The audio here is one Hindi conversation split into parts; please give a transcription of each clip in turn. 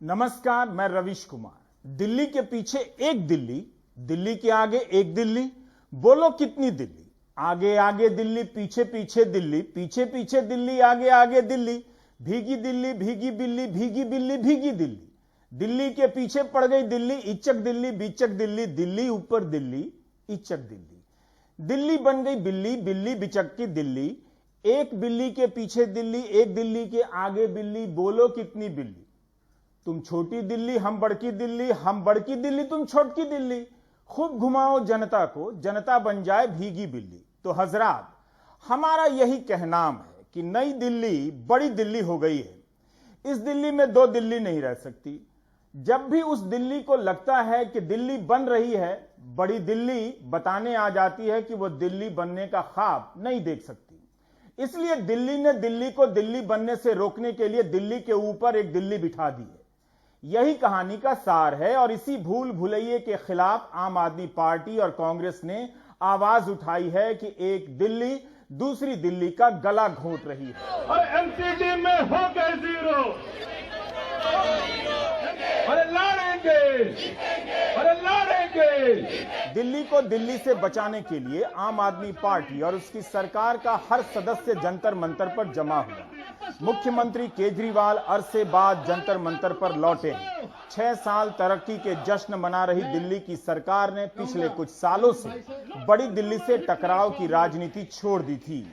नमस्कार, मैं रविश कुमार। दिल्ली के पीछे एक दिल्ली, दिल्ली के आगे एक दिल्ली, बोलो कितनी दिल्ली? आगे आगे दिल्ली, पीछे पीछे दिल्ली, पीछे पीछे दिल्ली, आगे आगे दिल्ली, भीगी दिल्ली, भीगी बिल्ली, भीगी बिल्ली, भीगी दिल्ली। दिल्ली के पीछे पड़ गई दिल्ली, इचक दिल्ली, बीचक दिल्ली, दिल्ली ऊपर दिल्ली, इचक दिल्ली। दिल्ली बन गई बिल्ली, बिल्ली बिचक की दिल्ली, एक बिल्ली के पीछे दिल्ली, एक दिल्ली के आगे बिल्ली, बोलो कितनी बिल्ली? तुम छोटी दिल्ली, हम बड़की दिल्ली, हम बड़की दिल्ली, तुम छोटकी दिल्ली। खूब घुमाओ जनता को, जनता बन जाए भीगी बिल्ली। तो हजरात, हमारा यही कहनाम है कि नई दिल्ली बड़ी दिल्ली हो गई है। इस दिल्ली में दो दिल्ली नहीं रह सकती। जब भी उस दिल्ली को लगता है कि दिल्ली बन रही है, बड़ी दिल्ली बताने आ जाती है कि वो दिल्ली बनने का ख्वाब नहीं देख सकती। इसलिए दिल्ली ने दिल्ली को दिल्ली बनने से रोकने के लिए दिल्ली के ऊपर एक दिल्ली बिठा दी है। यही कहानी का सार है और इसी भूल भुलैये के खिलाफ आम आदमी पार्टी और कांग्रेस ने आवाज उठाई है कि एक दिल्ली दूसरी दिल्ली का गला घोंट रही है। और एमसीडी में हो गए जीरो, अरे लड़ेंगे, अरे लड़ेंगे। दिल्ली को दिल्ली से बचाने के लिए आम आदमी पार्टी और उसकी सरकार का हर सदस्य जंतर मंतर पर जमा हुआ। मुख्यमंत्री केजरीवाल अरसे बाद जंतर मंतर पर लौटे हैं। 6 साल तरक्की के जश्न मना रही दिल्ली की सरकार ने पिछले कुछ सालों से बड़ी दिल्ली से टकराव की राजनीति छोड़ दी थी।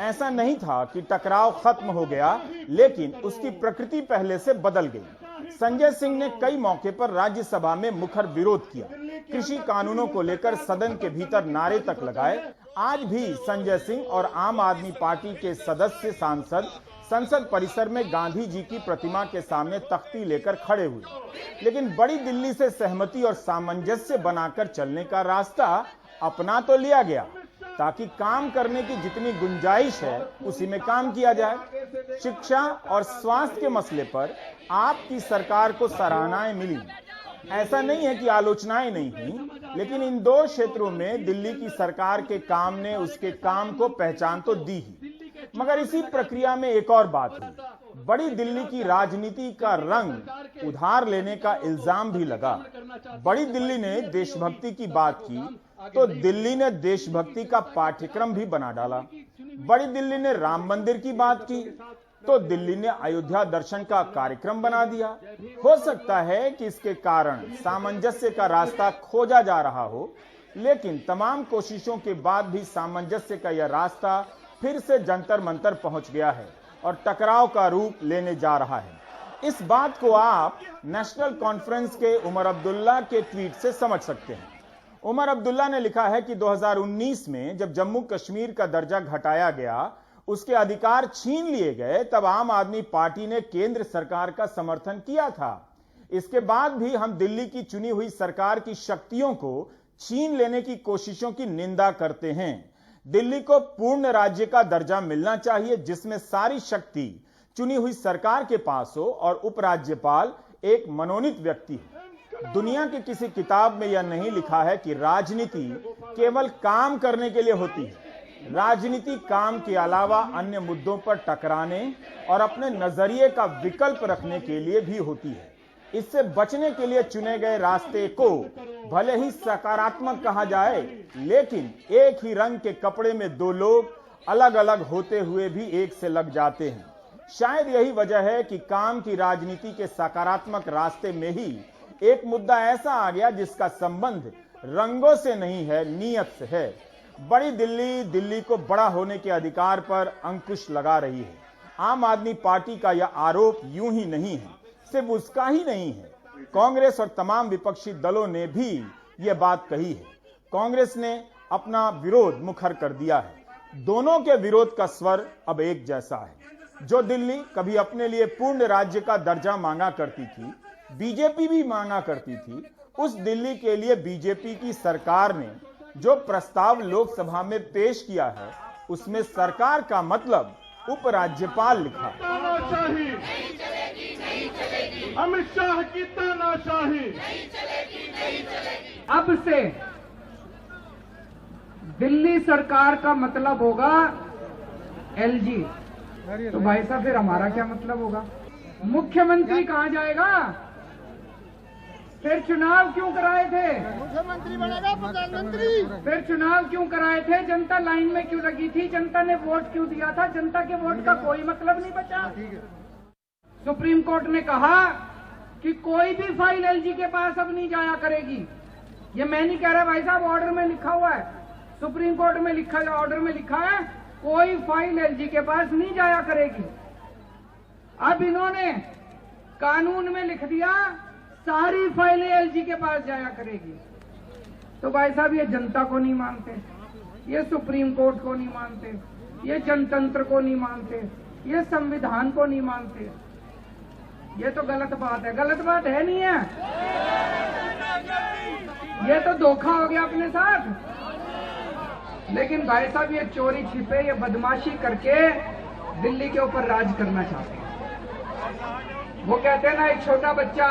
ऐसा नहीं था कि टकराव खत्म हो गया, लेकिन उसकी प्रकृति पहले से बदल गई। संजय सिंह ने कई मौके पर राज्यसभा में मुखर विरोध किया, कृषि कानूनों को लेकर सदन के भीतर नारे तक लगाए। आज भी संजय सिंह और आम आदमी पार्टी के सदस्य सांसद संसद परिसर में गांधी जी की प्रतिमा के सामने तख्ती लेकर खड़े हुए, लेकिन बड़ी दिल्ली से सहमति और सामंजस्य बनाकर चलने का रास्ता अपना तो लिया गया ताकि काम करने की जितनी गुंजाइश है उसी में काम किया जाए। शिक्षा और स्वास्थ्य के मसले पर आपकी सरकार को सराहनाएं मिली। ऐसा नहीं है कि आलोचनाएं नहीं हुई, लेकिन इन दो क्षेत्रों में दिल्ली की सरकार के काम ने उसके काम को पहचान तो दी ही। मगर इसी प्रक्रिया में एक और बात हुई। बड़ी दिल्ली की राजनीति का रंग उधार लेने का इल्जाम भी लगा। बड़ी दिल्ली ने देशभक्ति की बात की तो दिल्ली ने देशभक्ति का पाठ्यक्रम भी बना डाला। बड़ी दिल्ली ने राम मंदिर की बात की तो दिल्ली ने अयोध्या दर्शन का कार्यक्रम बना दिया। हो सकता है कि इसके कारण सामंजस्य का रास्ता खोजा जा रहा हो, लेकिन तमाम कोशिशों के बाद भी सामंजस्य का यह रास्ता फिर से जंतर मंतर पहुंच गया है और टकराव का रूप लेने जा रहा है। इस बात को आप नेशनल कॉन्फ्रेंस के उमर अब्दुल्ला के ट्वीट से समझ सकते हैं। उमर अब्दुल्ला ने लिखा है कि 2019 में जब जम्मू कश्मीर का दर्जा घटाया गया, उसके अधिकार छीन लिए गए, तब आम आदमी पार्टी ने केंद्र सरकार का समर्थन किया था। इसके बाद भी हम दिल्ली की चुनी हुई सरकार की शक्तियों को छीन लेने की कोशिशों की निंदा करते हैं। दिल्ली को पूर्ण राज्य का दर्जा मिलना चाहिए, जिसमें सारी शक्ति चुनी हुई सरकार के पास हो और उपराज्यपाल एक मनोनीत व्यक्ति हो। दुनिया की किसी किताब में यह नहीं लिखा है कि राजनीति केवल काम करने के लिए होती है। राजनीति काम के अलावा अन्य मुद्दों पर टकराने और अपने नजरिए का विकल्प रखने के लिए भी होती है। इससे बचने के लिए चुने गए रास्ते को भले ही सकारात्मक कहा जाए, लेकिन एक ही रंग के कपड़े में दो लोग अलग अलग होते हुए भी एक से लग जाते हैं। शायद यही वजह है कि काम की राजनीति के सकारात्मक रास्ते में ही एक मुद्दा ऐसा आ गया जिसका संबंध रंगों से नहीं है, नीयत से है। बड़ी दिल्ली दिल्ली को बड़ा होने के अधिकार पर अंकुश लगा रही है। आम आदमी पार्टी का यह आरोप यूं ही नहीं है, सिर्फ उसका ही नहीं है, कांग्रेस और तमाम विपक्षी दलों ने भी यह बात कही है। कांग्रेस ने अपना विरोध मुखर कर दिया है। दोनों के विरोध का स्वर अब एक जैसा है। जो दिल्ली कभी अपने लिए पूर्ण राज्य का दर्जा मांगा करती थी, बीजेपी भी मांगा करती थी, उस दिल्ली के लिए बीजेपी की सरकार ने जो प्रस्ताव लोकसभा में पेश किया है, उसमें सरकार का मतलब उपराज्यपाल लिखा। अमित शाह की तानाशाही। अब से दिल्ली सरकार का मतलब होगा एलजी। तो भाई साहब फिर हमारा क्या मतलब होगा? मुख्यमंत्री कहाँ जाएगा? फिर चुनाव क्यों कराए थे? मुख्यमंत्री बनेगा प्रधानमंत्री। फिर चुनाव क्यों कराए थे? जनता लाइन में क्यों लगी थी? जनता ने वोट क्यों दिया था? जनता के वोट का कोई मतलब नहीं बचा। सुप्रीम कोर्ट ने कहा कि कोई भी फाइल एलजी के पास अब नहीं जाया करेगी। ये मैं नहीं कह रहा भाई साहब, ऑर्डर में लिखा हुआ है, सुप्रीम कोर्ट में लिखा है, ऑर्डर में लिखा है कोई फाइल एलजी के पास नहीं जाया करेगी। अब इन्होंने कानून में लिख दिया सारी फाइलें एलजी के पास जाया करेगी। तो भाई साहब ये जनता को नहीं मानते, ये सुप्रीम कोर्ट को नहीं मानते, ये जनतंत्र को नहीं मानते, ये संविधान को नहीं मानते। ये तो गलत बात है। गलत बात है नहीं है, ये तो धोखा हो गया अपने साथ। लेकिन भाई साहब ये चोरी छिपे, ये बदमाशी करके दिल्ली के ऊपर राज करना चाहते हैं। वो कहते हैं ना, एक छोटा बच्चा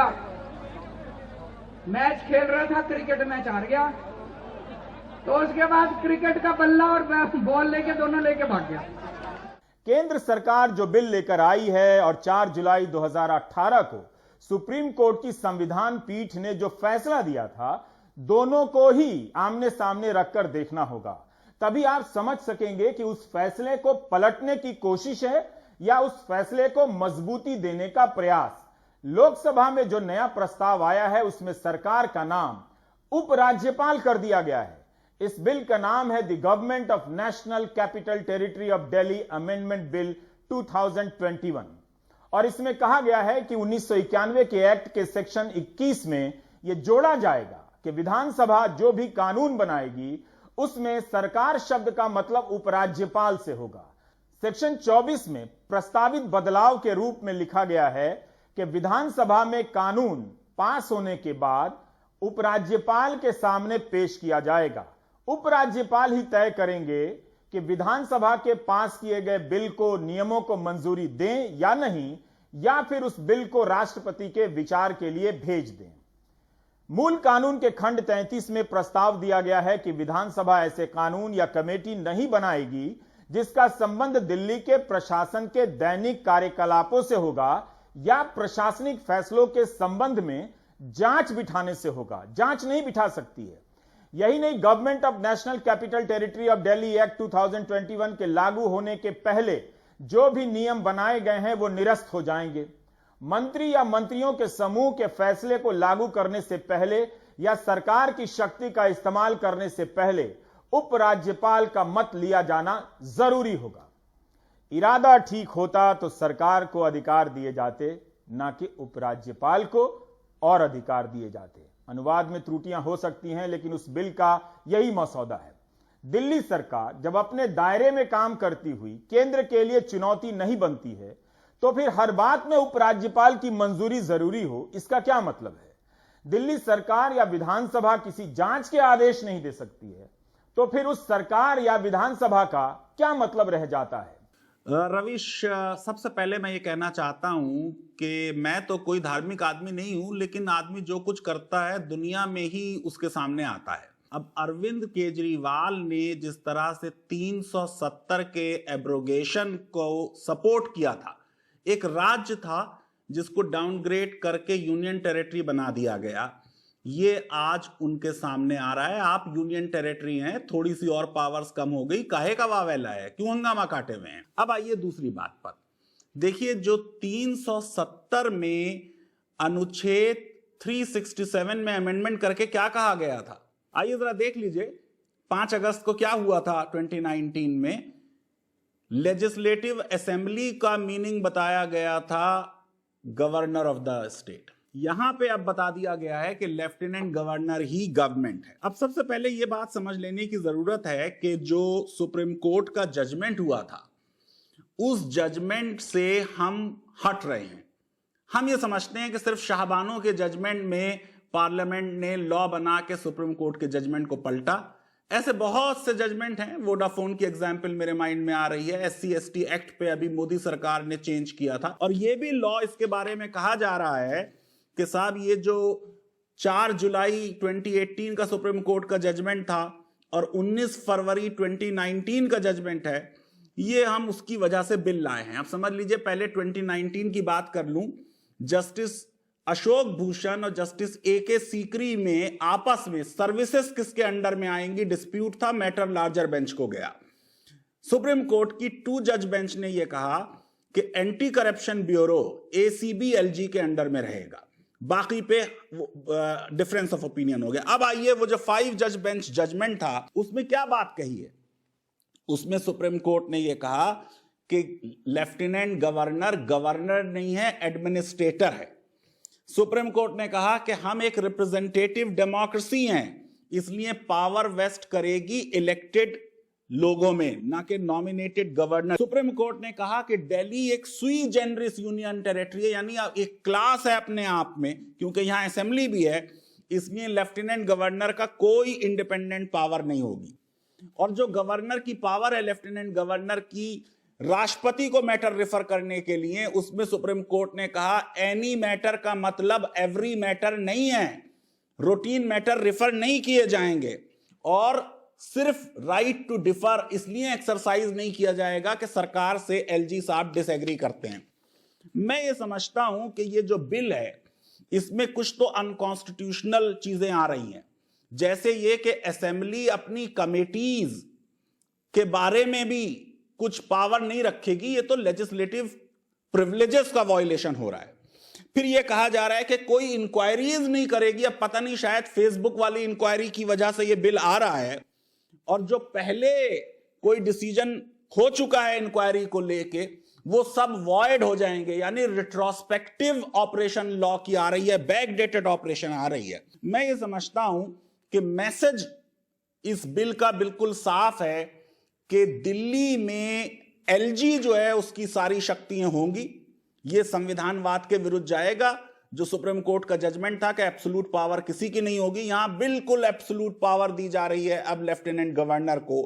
मैच खेल रहा था, क्रिकेट मैच हार गया, तो उसके बाद क्रिकेट का बल्ला और बॉल लेके दोनों लेके भाग गया। केंद्र सरकार जो बिल लेकर आई है और 4 जुलाई 2018 को सुप्रीम कोर्ट की संविधान पीठ ने जो फैसला दिया था, दोनों को ही आमने सामने रखकर देखना होगा। तभी आप समझ सकेंगे कि उस फैसले को पलटने की कोशिश है या उस फैसले को मजबूती देने का प्रयास। लोकसभा में जो नया प्रस्ताव आया है उसमें सरकार का नाम उपराज्यपाल कर दिया गया है। इस बिल का नाम है the government of national capital territory of Delhi amendment bill 2021 और इसमें कहा गया है कि 1991 के एक्ट के सेक्शन 21 में यह जोड़ा जाएगा कि विधानसभा जो भी कानून बनाएगी उसमें सरकार शब्द का मतलब उपराज्यपाल से होगा। सेक्शन 24 में प्रस्तावित बदलाव के रूप में लिखा गया है कि विधानसभा में कानून पास होने के बाद उपराज्यपाल के सामने पेश किया जाएगा। उपराज्यपाल ही तय करेंगे कि विधानसभा के पास किए गए बिल को, नियमों को मंजूरी दें या नहीं, या फिर उस बिल को राष्ट्रपति के विचार के लिए भेज दें। मूल कानून के खंड 33 में प्रस्ताव दिया गया है कि विधानसभा ऐसे कानून या कमेटी नहीं बनाएगी जिसका संबंध दिल्ली के प्रशासन के दैनिक कार्यकलापों से होगा या प्रशासनिक फैसलों के संबंध में जांच बिठाने से होगा। जांच नहीं बिठा सकती है। यही नहीं, government of national capital territory of Delhi act 2021 के लागू होने के पहले जो भी नियम बनाए गए हैं वो निरस्त हो जाएंगे। मंत्री या मंत्रियों के समूह के फैसले को लागू करने से पहले या सरकार की शक्ति का इस्तेमाल करने से पहले उपराज्यपाल का मत लिया जाना जरूरी होगा। इरादा ठीक होता तो सरकार को अधिकार दिए जाते, ना कि उपराज्यपाल को और अधिकार दिए जाते। अनुवाद में त्रुटियां हो सकती हैं, लेकिन उस बिल का यही मसौदा है। दिल्ली सरकार जब अपने दायरे में काम करती हुई केंद्र के लिए चुनौती नहीं बनती है, तो फिर हर बात में उपराज्यपाल की मंजूरी जरूरी हो, इसका क्या मतलब है? दिल्ली सरकार या विधानसभा किसी जांच के आदेश नहीं दे सकती है, तो फिर उस सरकार या विधानसभा का क्या मतलब रह जाता है? रविश, सबसे पहले मैं ये कहना चाहता हूं कि मैं तो कोई धार्मिक आदमी नहीं हूं, लेकिन आदमी जो कुछ करता है दुनिया में ही उसके सामने आता है। अब अरविंद केजरीवाल ने जिस तरह से 370 के एब्रोगेशन को सपोर्ट किया था, एक राज्य था जिसको डाउनग्रेड करके यूनियन टेरिटरी बना दिया गया, ये आज उनके सामने आ रहा है। आप यूनियन टेरिटरी हैं, थोड़ी सी और पावर्स कम हो गई, काहे का वावेला है, क्यों हंगामा काटे हुए हैं? अब आइए दूसरी बात पर। देखिए, जो 370 में अनुच्छेद 367 में अमेंडमेंट करके क्या कहा गया था, आइए जरा देख लीजिए। 5 अगस्त को क्या हुआ था 2019 में? लेजिस्लेटिव असेंबली का मीनिंग बताया गया था गवर्नर ऑफ द स्टेट। यहां पे अब बता दिया गया है कि लेफ्टिनेंट गवर्नर ही गवर्नमेंट है। अब सबसे पहले यह बात समझ लेने की जरूरत है कि जो सुप्रीम कोर्ट का जजमेंट हुआ था, उस जजमेंट से हम हट रहे हैं। हम ये समझते हैं कि सिर्फ शाहबानों के जजमेंट में पार्लियामेंट ने लॉ बना के सुप्रीम कोर्ट के जजमेंट को पलटा। ऐसे बहुत से जजमेंट हैं। वोडाफोन की एग्जांपल मेरे माइंड में आ रही है। SC/ST एक्ट पे अभी मोदी सरकार ने चेंज किया था, और ये भी लॉ इसके बारे में कहा जा रहा है कि साहब ये जो 4 जुलाई 2018 का सुप्रीम कोर्ट का जजमेंट था और 19 फरवरी 2019 का जजमेंट है, ये हम उसकी वजह से बिल लाए हैं। अब समझ लीजिए, पहले 2019 की बात कर लूं। जस्टिस अशोक भूषण और जस्टिस AK सीकरी में आपस में सर्विसेज किसके अंडर में आएंगी डिस्प्यूट था, मैटर लार्जर बेंच को गया। सुप्रीम कोर्ट की 2 जज बेंच ने यह कहा कि anti corruption bureau ACB LG के अंडर में रहेगा, बाकी पे डिफरेंस ऑफ ओपिनियन हो गया। अब आइए वो जो 5 जज बेंच जजमेंट था उसमें क्या बात कही है। उसमें सुप्रीम कोर्ट ने यह कहा कि लेफ्टिनेंट गवर्नर गवर्नर नहीं है, एडमिनिस्ट्रेटर है। सुप्रीम कोर्ट ने कहा कि हम एक रिप्रेजेंटेटिव डेमोक्रेसी हैं, इसलिए पावर वेस्ट करेगी इलेक्टेड लोगों में, ना कि नॉमिनेटेड गवर्नर। सुप्रीम कोर्ट ने कहा कि दिल्ली एक सुई जेनरिस यूनियन टेरिटरी है, यानी एक क्लास है अपने आप में, क्योंकि यहां असेंबली भी है, इसलिए लेफ्टिनेंट गवर्नर का कोई इंडिपेंडेंट पावर नहीं होगी। और जो गवर्नर की पावर है लेफ्टिनेंट गवर्नर की राष्ट्रपति को मैटर रेफर करने के लिए, उसमें सुप्रीम कोर्ट ने कहा एनी मैटर का मतलब एवरी मैटर नहीं है, रूटीन मैटर रेफर नहीं किए जाएंगे, और सिर्फ राइट टू डिफर इसलिए एक्सरसाइज नहीं किया जाएगा कि सरकार से LG साहब डिसएग्री करते हैं। मैं ये समझता हूं कि ये जो बिल है इसमें कुछ तो अनकॉन्स्टिट्यूशनल चीजें आ रही हैं, जैसे ये कि असेंबली अपनी कमेटीज के बारे में भी कुछ पावर नहीं रखेगी, ये तो लेजिस्लेटिव प्रिविलेजेस का वायलेशन हो रहा है। फिर ये कहा जा रहा है कि कोई इंक्वायरीज नहीं करेगी, अब पता नहीं शायद फेसबुक वाली इंक्वायरी की वजह से ये बिल आ रहा है, और जो पहले कोई डिसीजन हो चुका है इंक्वायरी को लेके वो सब वॉइड हो जाएंगे, यानी रिट्रोस्पेक्टिव ऑपरेशन लॉ की आ रही है, बैकडेटेड ऑपरेशन आ रही है। मैं ये समझता हूं कि मैसेज इस बिल का बिल्कुल साफ है कि दिल्ली में LG जो है उसकी सारी शक्तियां होंगी, ये संविधानवाद के विरुद्ध जाएगा। जो सुप्रीम कोर्ट का जजमेंट था कि एब्सोल्यूट पावर किसी की नहीं होगी, यहां बिल्कुल एब्सोल्यूट पावर दी जा रही है अब लेफ्टिनेंट गवर्नर को,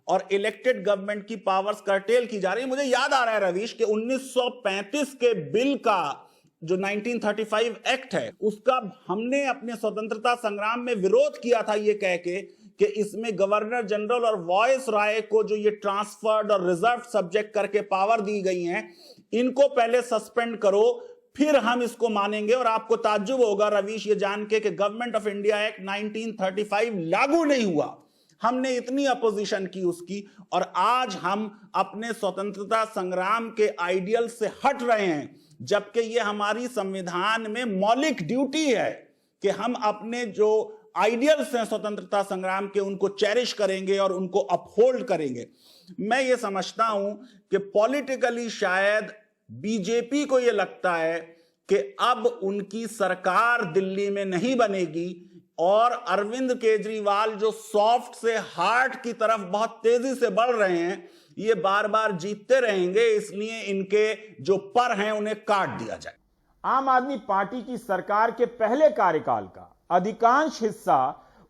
और इलेक्टेड गवर्नमेंट की पावर्स कर्टेल की जा रही है। मुझे याद आ रहा है रवीश कि 1935 के बिल का जो 1935 एक्ट है उसका हमने अपने स्वतंत्रता संग्राम में विरोध किया था, ये कह के कि इसमें गवर्नर जनरल और वॉइस राय को जो ये ट्रांसफर्ड और रिजर्व सब्जेक्ट करके पावर दी गई हैं, इनको पहले सस्पेंड करो, फिर हम इसको मानेंगे। और आपको ताज्जुब होगा रवीश ये जान के कि गवर्नमेंट ऑफ इंडिया एक्ट 1935 लागू नहीं हुआ, हमने इतनी अपोजिशन की उसकी, और आज हम अपने स्वतंत्रता संग्राम के आइडियल से हट रहे हैं, जबकि ये हमारी संविधान में मौलिक ड्यूटी है कि हम अपने जो आइडियल्स हैं स्वतंत्रता संग्राम के उनको चेरिश करेंगे और उनको अपहोल्ड करेंगे। मैं ये समझता हूं कि पॉलिटिकली शायद बीजेपी को ये लगता है कि अब उनकी सरकार दिल्ली में नहीं बनेगी, और अरविंद केजरीवाल जो सॉफ्ट से हार्ड की तरफ बहुत तेजी से बढ़ रहे हैं, ये बार बार जीतते रहेंगे, इसलिए इनके जो पर हैं उन्हें काट दिया जाए। आम आदमी पार्टी की सरकार के पहले कार्यकाल का अधिकांश हिस्सा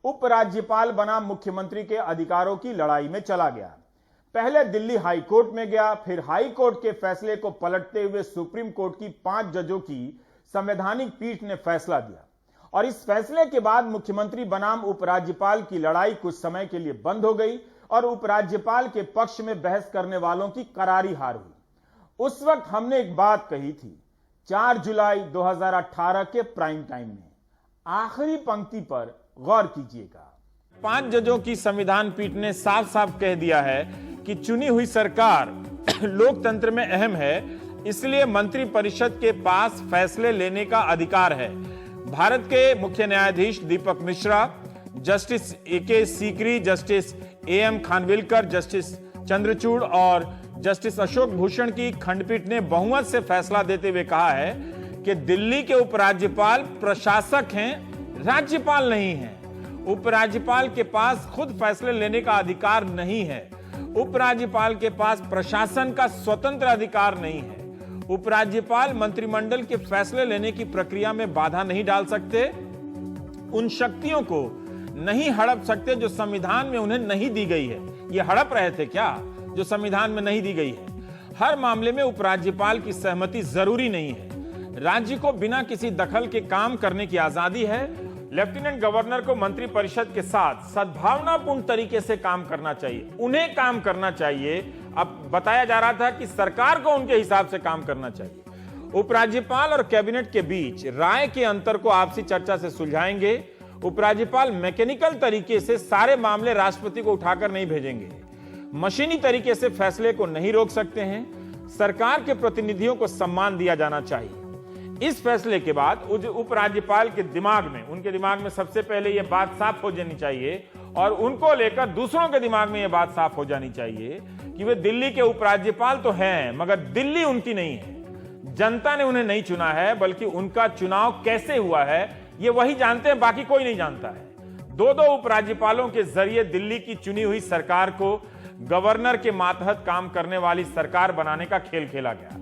उपराज्यपाल बनाम मुख्यमंत्री के अधिकारों की लड़ाई में चला गया। पहले दिल्ली हाई कोर्ट में गया, फिर हाई कोर्ट के फैसले को पलटते हुए सुप्रीम कोर्ट की 5 जजों की संवैधानिक पीठ ने फैसला दिया, और इस फैसले के बाद मुख्यमंत्री बनाम उपराज्यपाल की लड़ाई कुछ समय के लिए बंद हो गई और उपराज्यपाल के पक्ष में बहस करने वालों की करारी हार हुई। उस वक्त हमने एक बात कही थी, 4 जुलाई 2018 के प्राइम टाइम में। आखिरी पंक्ति पर गौर कीजिएगा। 5 जजों की संविधान पीठ ने साफ साफ कह दिया है कि चुनी हुई सरकार लोकतंत्र में अहम है, इसलिए मंत्रिपरिषद के पास फैसले लेने का अधिकार है। भारत के मुख्य न्यायाधीश Deepak Mishra, justice AK Sikri, justice AM Khanwilkar, justice Chandrachud और जस्टिस अशोक भूषण की खंडपीठ ने बहुमत से फैसला देते हुए कहा है कि दिल्ली के उपराज्यपाल प्रशासक हैं, राज्यपाल नहीं हैं। उपराज्यपाल के पास खुद फैसले लेने का अधिकार नहीं है। उपराज्यपाल के पास प्रशासन का स्वतंत्र अधिकार नहीं है। उपराज्यपाल मंत्रिमंडल के फैसले लेने की प्रक्रिया में बाधा नहीं डाल सकते, उन शक्तियों को नहीं हड़प सकते जो संविधान में उन्हें नहीं दी गई है। ये हड़प रहे थे क्या जो संविधान में नहीं दी गई है? हर मामले में उपराज्यपाल की सहमति जरूरी नहीं है। राज्य को बिना किसी दखल के काम करने की आजादी है। लेफ्टिनेंट गवर्नर को मंत्रिपरिषद के साथ सद्भावनापूर्ण तरीके से काम करना चाहिए, उन्हें काम करना चाहिए। अब बताया जा रहा था कि सरकार को उनके हिसाब से काम करना चाहिए। उपराज्यपाल और कैबिनेट के बीच राय के अंतर को आपसी चर्चा से सुलझाएंगे। उपराज्यपाल मैकेनिकल तरीके से सारे मामले राष्ट्रपति को उठाकर नहीं भेजेंगे। मशीनी तरीके से फैसले को नहीं रोक सकते हैं। सरकार के प्रतिनिधियों को सम्मान दिया जाना चाहिए। इस फैसले के बाद उपराज्यपाल के दिमाग में, उनके दिमाग में सबसे पहले यह बात साफ हो जानी चाहिए और उनको लेकर दूसरों के दिमाग में यह बात साफ हो जानी चाहिए कि वे दिल्ली के उपराज्यपाल तो हैं, मगर दिल्ली उनकी नहीं है। जनता ने उन्हें नहीं चुना है, बल्कि उनका चुनाव कैसे हुआ है ये वही जानते हैं, बाकी कोई नहीं जानता है। दो उपराज्यपालों के जरिए दिल्ली की चुनी हुई सरकार को गवर्नर के मातहत काम करने वाली सरकार बनाने का खेल खेला गया।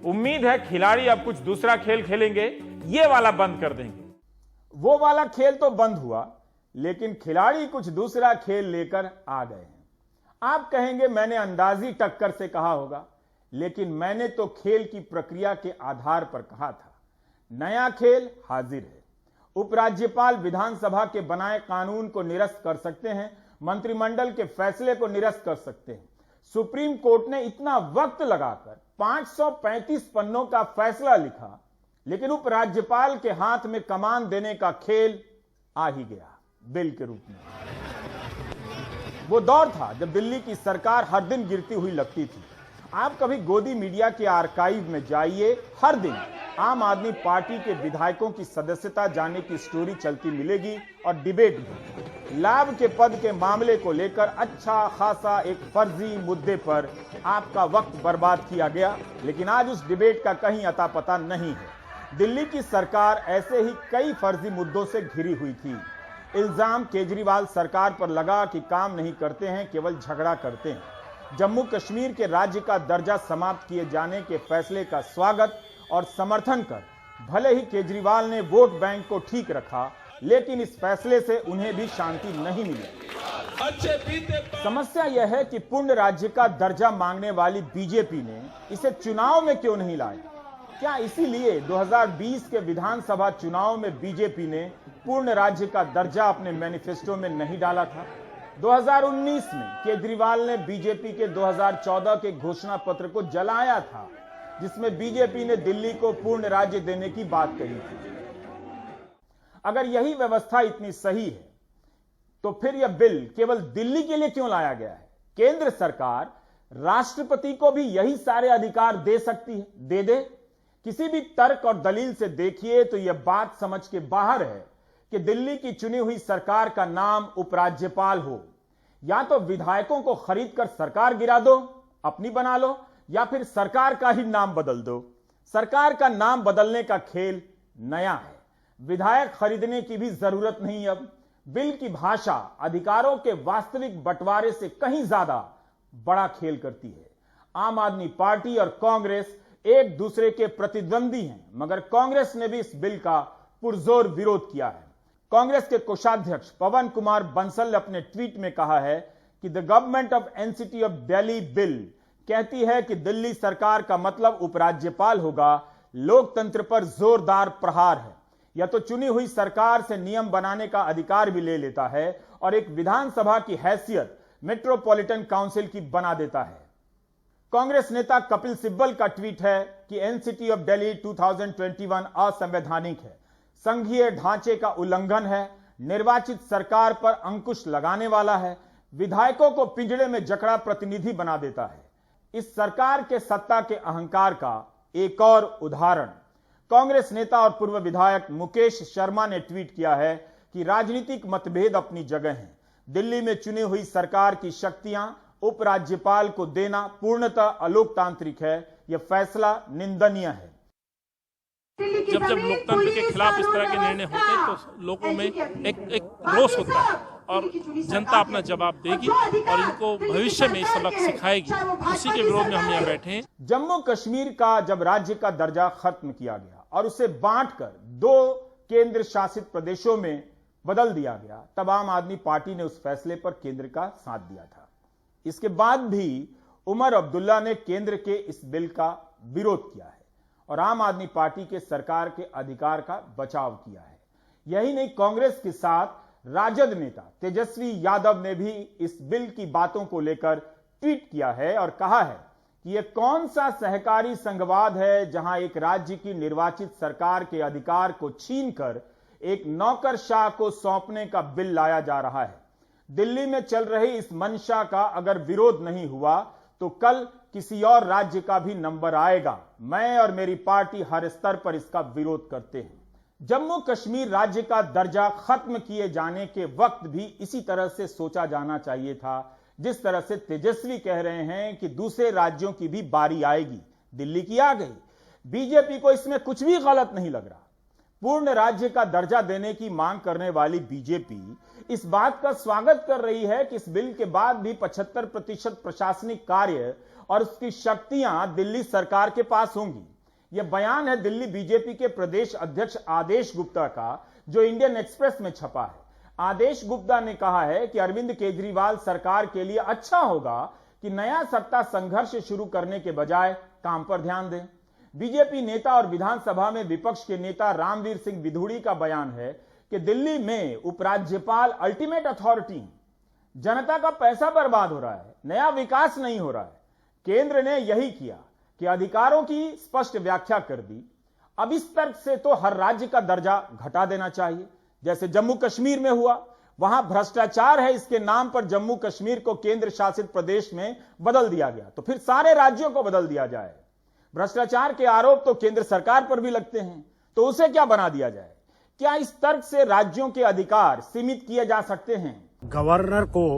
उम्मीद है खिलाड़ी अब कुछ दूसरा खेल खेलेंगे, ये वाला बंद कर देंगे। वो वाला खेल तो बंद हुआ, लेकिन खिलाड़ी कुछ दूसरा खेल लेकर आ गए हैं। आप कहेंगे मैंने अंदाजी टक्कर से कहा होगा, लेकिन मैंने तो खेल की प्रक्रिया के आधार पर कहा था। नया खेल हाजिर है। उपराज्यपाल विधानसभा के बनाए कानून को निरस्त कर सकते हैं, मंत्रिमंडल के फैसले को निरस्त कर सकते हैं। सुप्रीम कोर्ट ने इतना वक्त लगाकर 535 पन्नों का फैसला लिखा, लेकिन उपराज्यपाल के हाथ में कमान देने का खेल आ ही गया बिल के रूप में। वो दौर था जब दिल्ली की सरकार हर दिन गिरती हुई लगती थी। आप कभी गोदी मीडिया के आर्काइव में जाइए, हर दिन आम आदमी पार्टी के विधायकों की सदस्यता जाने की स्टोरी चलती मिलेगी और डिबेट भी। लाभ के पद के मामले को लेकर अच्छा खासा एक फर्जी मुद्दे पर आपका वक्त बर्बाद किया गया, लेकिन आज उस डिबेट का कहीं अता पता नहीं है। दिल्ली की सरकार ऐसे ही कई फर्जी मुद्दों से घिरी हुई थी। इल्जाम केजरीवाल सरकार पर लगा कि काम नहीं करते हैं, केवल झगड़ा करते हैं। जम्मू कश्मीर के राज्य का दर्जा समाप्त किए जाने के फैसले का स्वागत और समर्थन कर भले ही केजरीवाल ने वोट बैंक को ठीक रखा, लेकिन इस फैसले से उन्हें भी शांति नहीं मिली। समस्या यह है कि पूर्ण राज्य का दर्जा मांगने वाली बीजेपी ने इसे चुनाव में क्यों नहीं लाया? क्या इसीलिए 2020 के विधानसभा चुनाव में बीजेपी ने पूर्ण राज्य का दर्जा अपने मैनिफेस्टो में नहीं डाला था? 2019 में केजरीवाल ने बीजेपी के 2014 के घोषणा पत्र को जलाया था, जिसमें बीजेपी ने दिल्ली को पूर्ण राज्य देने की बात कही थी। अगर यही व्यवस्था इतनी सही है, तो फिर यह बिल केवल दिल्ली के लिए क्यों लाया गया है? केंद्र सरकार राष्ट्रपति को भी यही सारे अधिकार दे सकती है, दे दे। किसी भी तर्क और दलील से देखिए तो यह बात समझ के बाहर है कि दिल्ली की चुनी हुई सरकार का नाम उपराज्यपाल हो। या तो विधायकों को खरीद कर सरकार गिरा दो, अपनी बना लो, या फिर सरकार का ही नाम बदल दो। सरकार का नाम बदलने का खेल नया है। विधायक खरीदने की भी जरूरत नहीं। अब बिल की भाषा अधिकारों के वास्तविक बंटवारे से कहीं ज्यादा बड़ा खेल करती है। आम आदमी पार्टी और कांग्रेस एक दूसरे के प्रतिद्वंदी हैं, मगर कांग्रेस ने भी इस बिल का पुरजोर विरोध किया है। कांग्रेस के कोषाध्यक्ष पवन कुमार बंसल ने अपने ट्वीट में कहा है कि the government of NCT of Delhi bill कहती है कि दिल्ली सरकार का मतलब उपराज्यपाल होगा। लोकतंत्र पर जोरदार प्रहार है। या तो चुनी हुई सरकार से नियम बनाने का अधिकार भी ले लेता है और एक विधानसभा की हैसियत मेट्रोपॉलिटन काउंसिल की बना देता है। कांग्रेस नेता कपिल सिब्बल का ट्वीट है कि एनसीटी ऑफ दिल्ली 2021 असंवैधानिक है, संघीय ढांचे का उल्लंघन है, निर्वाचित सरकार पर अंकुश लगाने वाला है, विधायकों को पिंजड़े में जकड़ा प्रतिनिधि बना देता है। इस सरकार के सत्ता के अहंकार का एक और उदाहरण कांग्रेस नेता और पूर्व विधायक मुकेश शर्मा ने ट्वीट किया है कि राजनीतिक मतभेद अपनी जगह हैं। दिल्ली में चुनी हुई सरकार की शक्तियां उपराज्यपाल को देना पूर्णतः अलोकतांत्रिक है। यह फैसला निंदनीय है। जब लोकतंत्र के खिलाफ इस तरह के निर्णय होते हैं तो लोगों में एक रोष होता है और जनता अपना जवाब देगी और इनको भविष्य में सबक सिखाएगी। उसी के विरोध में हम यहाँ बैठे हैं। जम्मू कश्मीर का जब राज्य का दर्जा खत्म किया गया और उसे बांटकर 2 केंद्र शासित प्रदेशों में बदल दिया गया, तब आम आदमी पार्टी ने उस फैसले पर केंद्र का साथ दिया था। इसके बाद भी उमर अब्दुल्ला ने केंद्र के इस बिल का विरोध किया है और आम आदमी पार्टी के सरकार के अधिकार का बचाव किया है। यही नहीं, कांग्रेस के साथ राजद नेता तेजस्वी यादव ने भी इस बिल की बातों को लेकर ट्वीट किया है और कहा है कि यह कौन सा सहकारी संघवाद है जहां एक राज्य की निर्वाचित सरकार के अधिकार को छीनकर एक नौकरशाह को सौंपने का बिल लाया जा रहा है। दिल्ली में चल रही इस मंशा का अगर विरोध नहीं हुआ तो कल किसी और राज्य का भी नंबर आएगा। मैं और मेरी पार्टी हर स्तर पर इसका विरोध करते हैं। जम्मू कश्मीर राज्य का दर्जा खत्म किए जाने के वक्त भी इसी तरह से सोचा जाना चाहिए था, जिस तरह से तेजस्वी कह रहे हैं कि दूसरे राज्यों की भी बारी आएगी। दिल्ली की आ गई। बीजेपी को इसमें कुछ भी गलत नहीं लग रहा। पूर्ण राज्य का दर्जा देने की मांग करने वाली बीजेपी इस बात का स्वागत कर रही है कि इस बिल के बाद भी 75% प्रशासनिक कार्य और उसकी शक्तियां दिल्ली सरकार के पास होंगी। यह बयान है दिल्ली बीजेपी के प्रदेश अध्यक्ष आदेश गुप्ता का, जो इंडियन एक्सप्रेस में छपा है। आदेश गुप्ता ने कहा है कि अरविंद केजरीवाल सरकार के लिए अच्छा होगा कि नया सत्ता संघर्ष शुरू करने के बजाय काम पर ध्यान दें। बीजेपी नेता और विधानसभा में विपक्ष के नेता रामवीर सिंह विधुड़ी का बयान है कि दिल्ली में उपराज्यपाल अल्टीमेट अथॉरिटी, जनता का पैसा बर्बाद हो रहा है, नया विकास नहीं हो रहा है। केंद्र ने यही किया कि अधिकारों की स्पष्ट व्याख्या कर दी। अब इस तर्क से तो हर राज्य का दर्जा घटा देना चाहिए, जैसे जम्मू कश्मीर में हुआ। वहां भ्रष्टाचार है इसके नाम पर जम्मू कश्मीर को केंद्र शासित प्रदेश में बदल दिया गया, तो फिर सारे राज्यों को बदल दिया जाए। भ्रष्टाचार के आरोप तो केंद्र सरकार पर भी लगते हैं, तो उसे क्या बना दिया जाए? क्या इस तर्क से राज्यों के अधिकार सीमित किए जा सकते हैं? गवर्नर को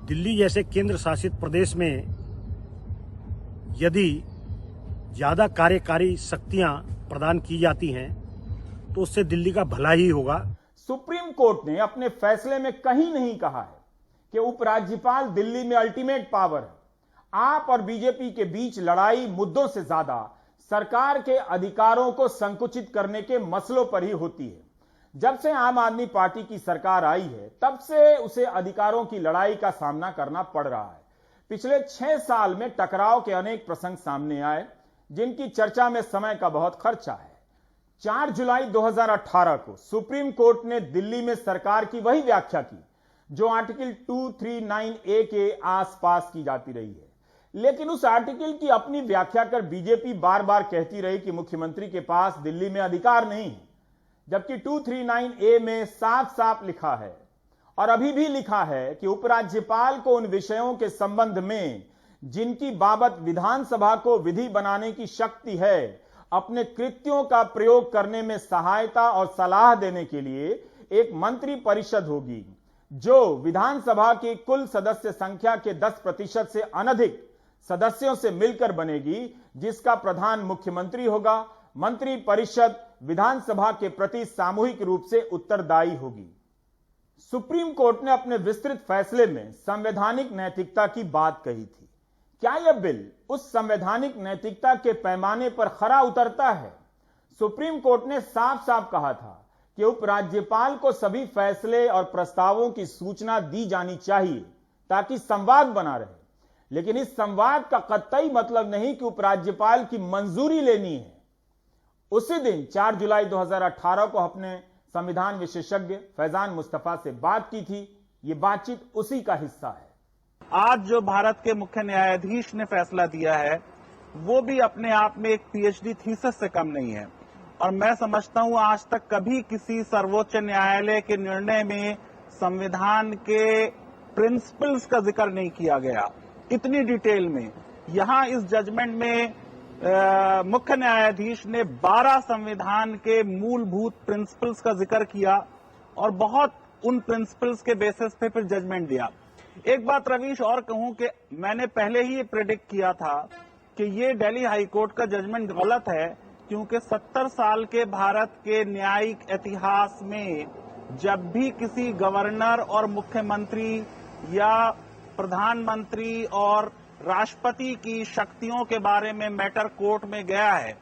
दिल्ली जैसे केंद्र शासित प्रदेश में यदि ज्यादा कार्यकारी शक्तियां प्रदान की जाती हैं तो उससे दिल्ली का भला ही होगा। सुप्रीम कोर्ट ने अपने फैसले में कहीं नहीं कहा है कि उपराज्यपाल दिल्ली में अल्टीमेट पावर है। आप और बीजेपी के बीच लड़ाई मुद्दों से ज्यादा सरकार के अधिकारों को संकुचित करने के मसलों पर ही होती है। जब से आम आदमी पार्टी की सरकार आई है तब से उसे अधिकारों की लड़ाई का सामना करना पड़ रहा है। पिछले 6 साल में टकराव के अनेक प्रसंग सामने आए जिनकी चर्चा में समय का बहुत खर्चा है। 4 जुलाई 2018 को सुप्रीम कोर्ट ने दिल्ली में सरकार की वही व्याख्या की जो आर्टिकल 239A के आसपास की जाती रही है, लेकिन उस आर्टिकल की अपनी व्याख्या कर बीजेपी बार बार कहती रही कि मुख्यमंत्री के पास दिल्ली में अधिकार नहीं है, जबकि 239A में साफ साफ लिखा है और अभी भी लिखा है कि उपराज्यपाल को उन विषयों के संबंध में जिनकी बाबत विधानसभा को विधि बनाने की शक्ति है अपने कृत्यों का प्रयोग करने में सहायता और सलाह देने के लिए एक मंत्री परिषद होगी जो विधानसभा की कुल सदस्य संख्या के 10% से अनधिक सदस्यों से मिलकर बनेगी, जिसका प्रधान मुख्यमंत्री होगा। मंत्री परिषद विधानसभा के प्रति सामूहिक रूप से उत्तरदायी होगी। सुप्रीम कोर्ट ने अपने विस्तृत फैसले में संवैधानिक नैतिकता की बात कही थी। क्या यह बिल उस संवैधानिक नैतिकता के पैमाने पर खरा उतरता है? सुप्रीम कोर्ट ने साफ साफ कहा था कि उपराज्यपाल को सभी फैसले और प्रस्तावों की सूचना दी जानी चाहिए ताकि संवाद बना रहे, लेकिन इस संवाद का कतई मतलब नहीं कि उपराज्यपाल की मंजूरी लेनी है। उसी दिन 4 जुलाई 2018 को अपने संविधान विशेषज्ञ फैजान मुस्तफा से बात की थी। यह बातचीत उसी का हिस्सा है। आज जो भारत के मुख्य न्यायाधीश ने फैसला दिया है वो भी अपने आप में एक पीएचडी थीसिस से कम नहीं है, और मैं समझता हूं आज तक कभी किसी सर्वोच्च न्यायालय के निर्णय में संविधान के प्रिंसिपल्स का जिक्र नहीं किया गया इतनी डिटेल में। यहां इस जजमेंट में मुख्य न्यायाधीश ने 12 संविधान के मूलभूत प्रिंसिपल्स का जिक्र किया और बहुत उन प्रिंसिपल्स के बेसिस पे फिर जजमेंट दिया। एक बात रवीश और कहूं कि मैंने पहले ही प्रेडिक्ट किया था कि ये दिल्ली हाई कोर्ट का जजमेंट गलत है, क्योंकि 70 साल के भारत के न्यायिक इतिहास में जब भी किसी गवर्नर और मुख्यमंत्री या प्रधानमंत्री और राष्ट्रपति की शक्तियों के बारे में मैटर कोर्ट में गया है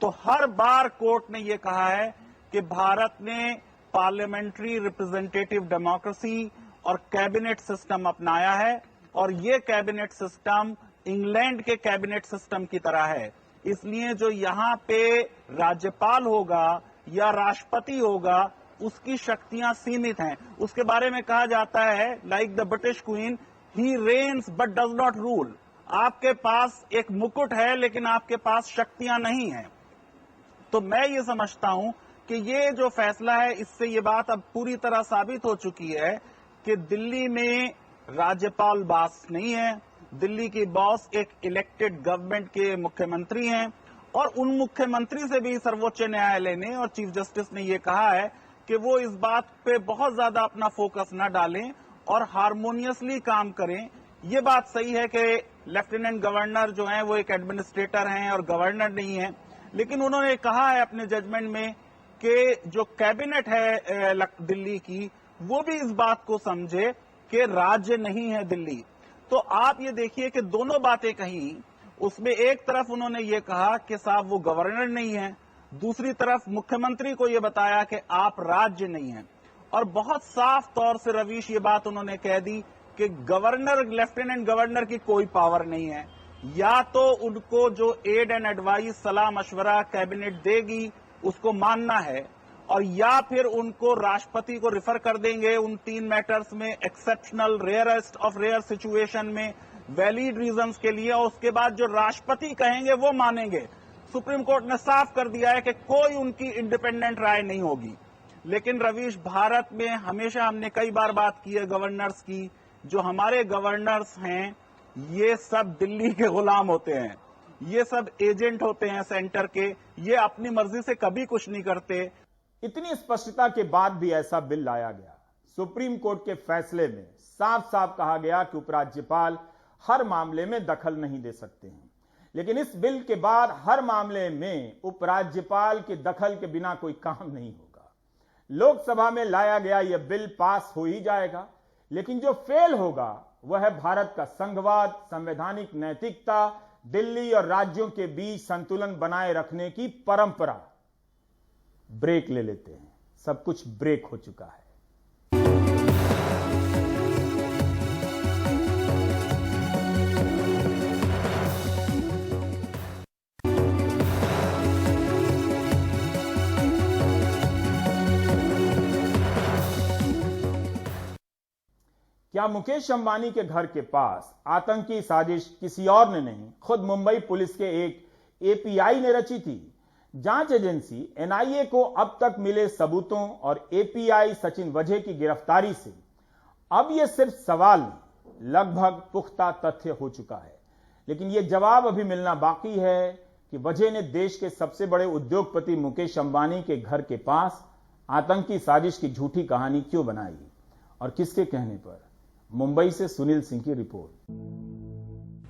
तो हर बार कोर्ट ने यह कहा है कि भारत ने पार्लियामेंट्री रिप्रेजेंटेटिव डेमोक्रेसी और कैबिनेट सिस्टम अपनाया है, और ये कैबिनेट सिस्टम इंग्लैंड के कैबिनेट सिस्टम की तरह है। इसलिए जो यहाँ पे राज्यपाल होगा या राष्ट्रपति होगा उसकी शक्तियां सीमित हैं। उसके बारे में कहा जाता है like the British queen, he reigns but does not rule. आपके पास एक मुकुट है लेकिन आपके पास शक्तियां नहीं है। तो मैं ये समझता हूं कि ये जो फैसला है, इससे ये बात अब पूरी तरह साबित हो चुकी है कि दिल्ली में राज्यपाल बॉस नहीं है, दिल्ली की बॉस एक इलेक्टेड गवर्नमेंट के मुख्यमंत्री हैं। और उन मुख्यमंत्री से भी सर्वोच्च न्यायालय ने और चीफ जस्टिस ने ये कहा है कि वो इस बात पे बहुत ज्यादा अपना फोकस न डालें और हार्मोनियसली काम करें। ये बात सही है कि लेफ्टिनेंट गवर्नर जो हैं वो एक एडमिनिस्ट्रेटर हैं और गवर्नर नहीं है, लेकिन उन्होंने कहा है अपने जजमेंट में कि जो कैबिनेट है दिल्ली की, वो भी इस बात को समझे कि राज्य नहीं है दिल्ली। तो आप ये देखिए कि दोनों बातें कही, उसमें एक तरफ उन्होंने ये कहा कि साहब वो गवर्नर नहीं है, दूसरी तरफ मुख्यमंत्री को ये बताया कि आप राज्य नहीं हैं। और बहुत साफ तौर से रवीश ये बात उन्होंने कह दी कि गवर्नर, लेफ्टिनेंट गवर्नर की कोई पावर नहीं है। या तो उनको जो एड एंड एडवाइस, सलाह मशवरा कैबिनेट देगी उसको मानना है, और या फिर उनको राष्ट्रपति को रिफर कर देंगे उन 3 मैटर्स में, exceptional, rarest of rare situation में, वैलिड रीजंस के लिए, और उसके बाद जो राष्ट्रपति कहेंगे वो मानेंगे। सुप्रीम कोर्ट ने साफ कर दिया है कि कोई उनकी इंडिपेंडेंट राय नहीं होगी। लेकिन रवीश, भारत में हमेशा हमने कई बार बात की है गवर्नर्स की, जो हमारे गवर्नर्स हैं ये सब दिल्ली के गुलाम होते हैं, ये सब एजेंट होते हैं सेंटर के, ये अपनी मर्जी से कभी कुछ नहीं करते। इतनी स्पष्टता के बाद भी ऐसा बिल लाया गया। सुप्रीम कोर्ट के फैसले में साफ साफ कहा गया कि उपराज्यपाल हर मामले में दखल नहीं दे सकते हैं, लेकिन इस बिल के बाद हर मामले में उपराज्यपाल के दखल के बिना कोई काम नहीं होगा। लोकसभा में लाया गया यह बिल पास हो ही जाएगा, लेकिन जो फेल होगा वह है भारत का संघवाद, संवैधानिक नैतिकता, दिल्ली और राज्यों के बीच संतुलन बनाए रखने की परंपरा। ब्रेक ले लेते हैं, सब कुछ ब्रेक हो चुका है। क्या मुकेश अंबानी के घर के पास आतंकी साजिश किसी और ने नहीं, खुद मुंबई पुलिस के एक एपीआई ने रची थी? जांच एजेंसी एनआईए को अब तक मिले सबूतों और एपीआई सचिन वजह की गिरफ्तारी से अब यह सिर्फ सवाल नहीं, लगभग पुख्ता तथ्य हो चुका है। लेकिन यह जवाब अभी मिलना बाकी है कि वजह ने देश के सबसे बड़े उद्योगपति मुकेश अंबानी के घर के पास आतंकी साजिश की झूठी कहानी क्यों बनाई और किसके कहने पर। मुंबई से सुनील सिंह की रिपोर्ट।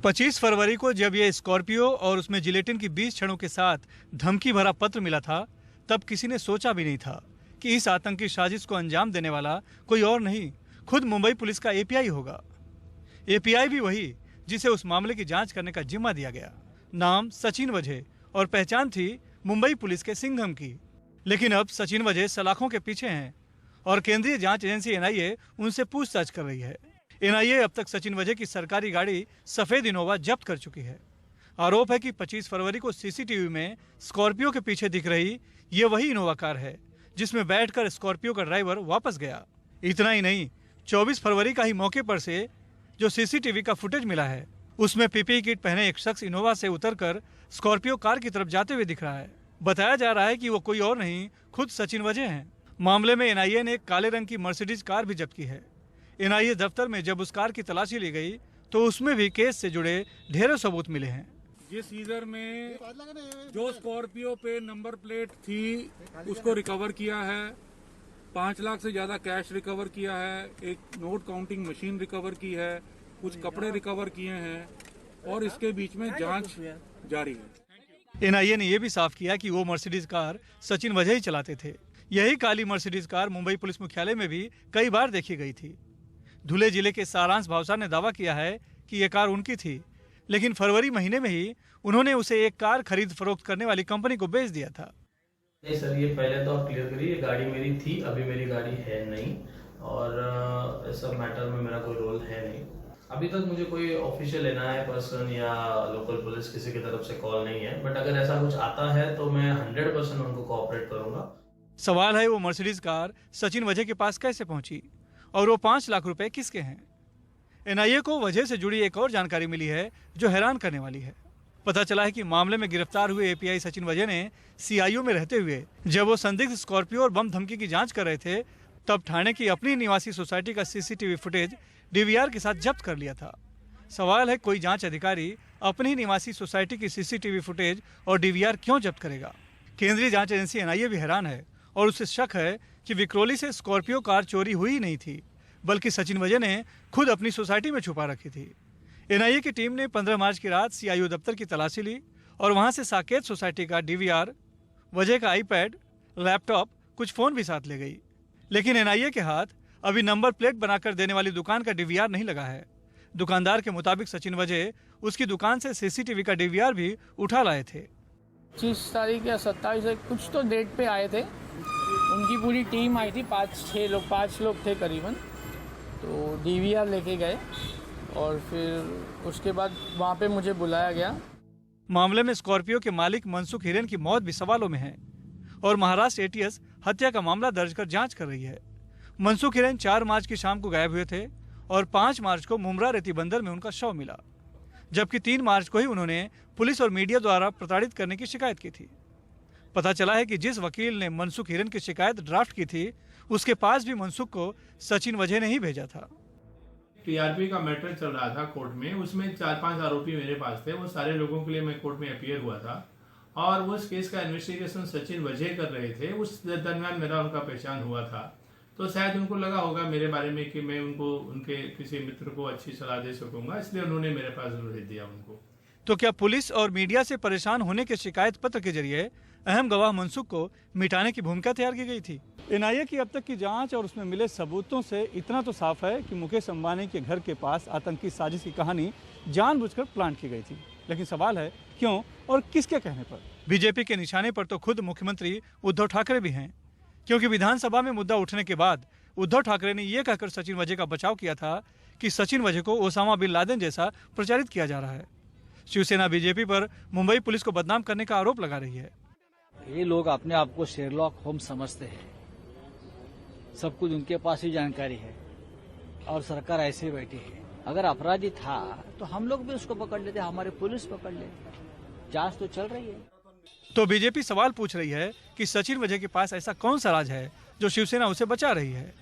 25 फरवरी को जब यह स्कॉर्पियो और उसमें जिलेटिन की 20 छड़ों के साथ धमकी भरा पत्र मिला था, तब किसी ने सोचा भी नहीं था कि इस आतंकी साजिश को अंजाम देने वाला कोई और नहीं, खुद मुंबई पुलिस का एपीआई होगा। एपीआई भी वही जिसे उस मामले की जांच करने का जिम्मा दिया गया। नाम सचिन वजह और पहचान थी मुंबई पुलिस के सिंघम की। लेकिन अब सचिन वजह सलाखों के पीछे हैं और केंद्रीय जांच एजेंसी एनआईए उनसे पूछताछ कर रही है। एनआईए अब तक सचिन वजह की सरकारी गाड़ी सफेद इनोवा जब्त कर चुकी है। आरोप है कि 25 फरवरी को सीसीटीवी में स्कॉर्पियो के पीछे दिख रही ये वही इनोवा कार है जिसमें बैठकर स्कॉर्पियो का ड्राइवर वापस गया। इतना ही नहीं, 24 फरवरी का ही मौके पर से जो सीसीटीवी का फुटेज मिला है उसमें पीपीई किट पहने एक शख्स इनोवा से उतरकर स्कॉर्पियो कार की तरफ जाते हुए दिख रहा है। बताया जा रहा है कि वो कोई और नहीं, खुद सचिन वजह हैं। मामले में एनआईए ने एक काले रंग की मर्सिडीज कार भी जब्त की है। एनआईए दफ्तर में जब उस कार की तलाशी ली गई तो उसमें भी केस से जुड़े ढेरों सबूत मिले हैं। जिस सीजर में जो स्कॉर्पियो पे नंबर प्लेट थी उसको रिकवर किया है, 5 लाख से ज्यादा कैश रिकवर किया है, एक नोट काउंटिंग मशीन रिकवर की है, कुछ कपड़े रिकवर किए हैं और इसके बीच में जांच जारी है। एनआईए ने यह भी साफ किया कि वो मर्सिडीज कार सचिन वजह ही चलाते थे। यही काली मर्सिडीज कार मुंबई पुलिस मुख्यालय में भी कई बार देखी गई थी। धुले जिले के सारांश भावसार ने दावा किया है कि यह कार उनकी थी, लेकिन फरवरी महीने में ही उन्होंने उसे एक कार खरीद फरोख्त करने वाली कंपनी को बेच दिया था। नहीं सर, ये पहले तो आप क्लियर करिए, गाड़ी मेरी थी, अभी मेरी गाड़ी है नहीं और इस सब मैटर में मेरा कोई रोल है नहीं। अभी तक मुझे कोई ऑफिशियल एनआईए पर्सन या लोकल पुलिस किसी की तरफ से कॉल नहीं है, बट अगर ऐसा कुछ आता है तो मैं 100% उनको कोऑपरेट करूंगा। सवाल है वो मर्सिडीज कार सचिन वजह के पास कैसे पहुंची और वो 5 लाख रुपए किसके हैं। एनआईए को वजह से जुड़ी एक और जानकारी मिली है जो हैरान करने वाली है। पता चला है कि मामले में गिरफ्तार हुए एपीआई सचिन वजह ने सीआईओ में रहते हुए जब वो संदिग्ध स्कॉर्पियो और बम धमकी की जांच कर रहे थे तब थाने की अपनी निवासी सोसाइटी का सीसीटीवी फुटेज डीवीआर के साथ जब्त कर लिया था। सवाल है, कोई जांच अधिकारी अपनी ही निवासी सोसाइटी की सीसीटीवी फुटेज और डीवीआर क्यों जब्त करेगा? केंद्रीय जांच एजेंसी एनआईए भी हैरान है और उसे शक है कि विक्रोली से स्कॉर्पियो कार चोरी हुई ही नहीं थी, बल्कि सचिन वजह ने खुद अपनी सोसाइटी में छुपा रखी थी। एनआईए की टीम ने 15 मार्च की रात सीआईओ दफ्तर की तलाशी ली और वहां से साकेत सोसाइटी का डीवीआर, वजह का आईपैड, लैपटॉप, कुछ फोन भी साथ ले गई। लेकिन एनआईए के हाथ अभी नंबर प्लेट बनाकर देने वाली दुकान का डीवीआर नहीं लगा है। दुकानदार के मुताबिक सचिन वजह उसकी दुकान से सीसीटीवी का डीवीआर भी उठा लाए थे। 25 तारीख या 27 कुछ तो डेट पे आए थे, उनकी पूरी टीम आई थी, 5 लोग थे करीबन। तो डीवीआर लेके गए और फिर उसके बाद वहाँ पे मुझे बुलाया गया। मामले में स्कॉर्पियो के मालिक मनसुख हिरेन की मौत भी सवालों में है और महाराष्ट्र एटीएस हत्या का मामला दर्ज कर जांच कर रही है। मनसुख हिरेन 4 मार्च की शाम को गायब हुए थे और 5 मार्च को मुमरा रेती बंदर में उनका शव मिला, जबकि 3 मार्च को ही उन्होंने पुलिस और मीडिया द्वारा प्रताड़ित करने की शिकायत की थी। पता चला है कि जिस वकील ने मनसुख हिरेन की शिकायत ड्राफ्ट की थी उसके पास भी मनसुख को सचिन वजह ने ही भेजा था। टीआरपी का मैटर चल रहा था कोर्ट में, उसमें 4-5 आरोपी मेरे पास थे। वो सारे लोगों के लिए मैं कोर्ट में अपीयर हुआ था और उस केस का इन्वेस्टिगेशन सचिन वजह कर रहे थे। उस दरमियान मेरा उनका पहचान हुआ था, तो शायद उनको लगा होगा मेरे बारे में कि मैं उनको उनके किसी मित्र को अच्छी सलाह दे सकूंगा, इसलिए उन्होंने मेरे पास भेज दिया उनको। तो क्या पुलिस और मीडिया से परेशान होने के शिकायत पत्र के जरिए अहम गवाह मनसुख को मिटाने की भूमिका तैयार की गई थी? एनआईए की अब तक की जांच और उसमें मिले सबूतों से इतना तो साफ है कि मुकेश अंबानी के घर के पास आतंकी साजिश की कहानी जानबूझकर प्लान की गई थी। लेकिन सवाल है, क्यों और किसके कहने पर? बीजेपी के निशाने पर तो खुद मुख्यमंत्री उद्धव ठाकरे भी हैं, क्योंकि विधानसभा में मुद्दा उठने के बाद उद्धव ठाकरे ने यह कहकर सचिन वजह का बचाव किया था कि सचिन वजह को ओसामा बिन लादेन जैसा प्रचारित किया जा रहा है। शिवसेना बीजेपी पर मुंबई पुलिस को बदनाम करने का आरोप लगा रही है। ये लोग अपने आप को शेरलॉक होम्स समझते हैं, सब कुछ उनके पास ही जानकारी है और सरकार ऐसे ही बैठी है। अगर अपराधी था तो हम लोग भी उसको पकड़ लेते, हमारी पुलिस पकड़ लेते। जांच तो चल रही है। तो बीजेपी सवाल पूछ रही है कि सचिन वजह के पास ऐसा कौन सा राज है जो शिवसेना उसे बचा रही है?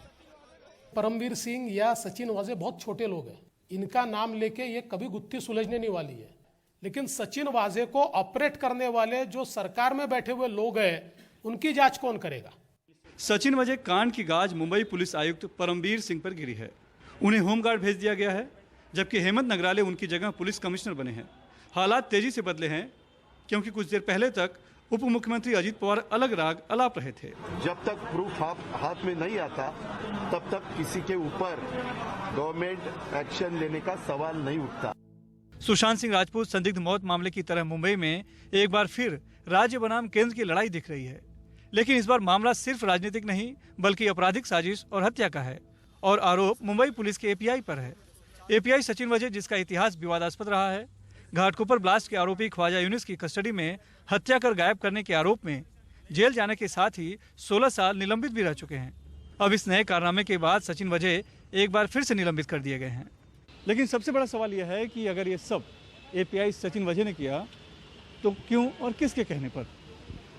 परमवीर सिंह या सचिन वजह बहुत छोटे लोग हैं, इनका नाम लेके ये कभी गुत्थी सुलझने नहीं वाली है। लेकिन सचिन वाजे को ऑपरेट करने वाले जो सरकार में बैठे हुए लोग हैं, उनकी जांच कौन करेगा? सचिन वजह कांड की गाज मुंबई पुलिस आयुक्त परमवीर सिंह पर गिरी है। उन्हें होमगार्ड भेज दिया गया है, जबकि हेमंत नगराले उनकी जगह पुलिस कमिश्नर बने हैं। हालात तेजी से बदले हैं, क्योंकि कुछ देर पहले तक उप मुख्यमंत्री अजित पवार अलग राग अलाप रहे थे। जब तक प्रूफ हाथ में नहीं आता तब तक किसी के ऊपर गवर्नमेंट एक्शन लेने का सवाल नहीं उठता। सुशांत सिंह राजपूत संदिग्ध मौत मामले की तरह मुंबई में एक बार फिर राज्य बनाम केंद्र की लड़ाई दिख रही है। लेकिन इस बार मामला सिर्फ राजनीतिक नहीं बल्कि आपराधिक साजिश और हत्या का है और आरोप मुंबई पुलिस के एपीआई पर है। एपीआई सचिन वजह, जिसका इतिहास विवादास्पद रहा है, घाटकोपर ब्लास्ट के आरोपी ख्वाजा यूनिस की कस्टडी में हत्या कर गायब करने के आरोप में जेल जाने के साथ ही 16 साल निलंबित भी रह चुके हैं। अब इस नए कारनामे के बाद सचिन वजह एक बार फिर से निलंबित कर दिए गए हैं। लेकिन सबसे बड़ा सवाल यह है कि अगर ये सब एपीआई सचिन वजह ने किया तो क्यों और किसके कहने पर?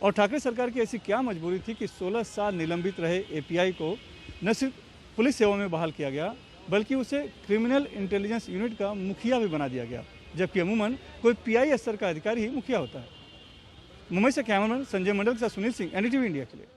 और ठाकरे सरकार की ऐसी क्या मजबूरी थी कि 16 साल निलंबित रहे एपीआई को न सिर्फ पुलिस सेवा में बहाल किया गया बल्कि उसे क्रिमिनल इंटेलिजेंस यूनिट का मुखिया भी बना दिया गया, जबकि अमूमन कोई पीआई स्तर का अधिकारी ही मुखिया होता है। मुंबई से कैमरामैन संजय मंडल के साथ सुनील सिंह, एनडीटीवी इंडिया के लिए।